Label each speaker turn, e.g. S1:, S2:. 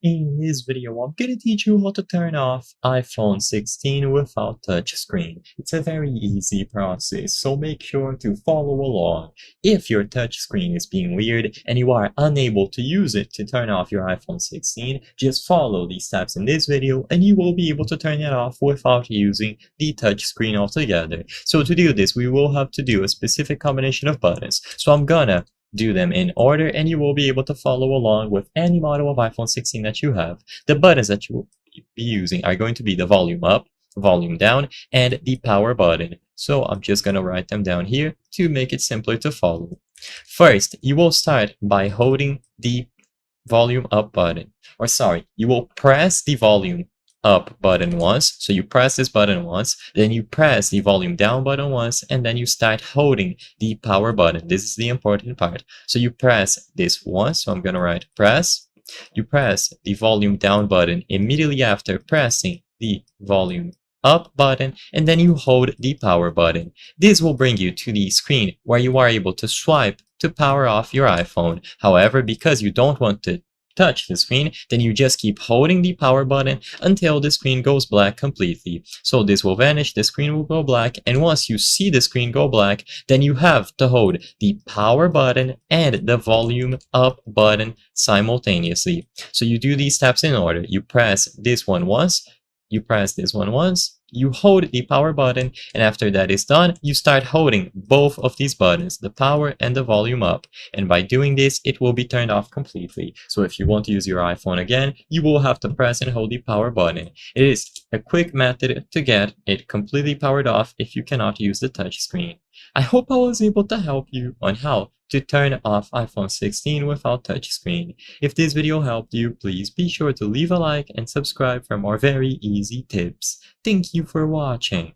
S1: In this video, I'm gonna teach you how to turn off iPhone 16 without touchscreen. It's a very easy process, so make sure to follow along. If your touchscreen is being weird and you are unable to use it to turn off your iPhone 16, just follow these steps in this video and you will be able to turn it off without using the touchscreen altogether. So to do this, we will have to do a specific combination of buttons. So I'm gonna do them in order and you will be able to follow along with any model of iPhone 16 that you have. The buttons that you will be using are going to be the volume up, volume down, and the power button. So I'm just going to write them down here to make it simpler to follow. First, you will start by holding the volume up button. Or sorry, you will press the volume up button once. So you press this button once, then you press the volume down button once, and then you start holding the power button. This is the important part. So you press this once. So I'm going to write press. You press the volume down button immediately after pressing the volume up button, and then you hold the power button. This will bring you to the screen where you are able to swipe to power off your iPhone. However, because you don't want to touch the screen, then you just keep holding the power button until the screen goes black completely. So this will vanish, the screen will go black, and once you see the screen go black, then you have to hold the power button and the volume up button simultaneously. So you do these steps in order. You press this one once, you press this one once, you hold the power button, and after that is done, you start holding both of these buttons, the power and the volume up. And by doing this, it will be turned off completely. So if you want to use your iPhone again, you will have to press and hold the power button. It is a quick method to get it completely powered off if you cannot use the touch screen. I hope I was able to help you on how to turn off iPhone 16 without touchscreen. If this video helped you, please be sure to leave a like and subscribe for more very easy tips. Thank you for watching.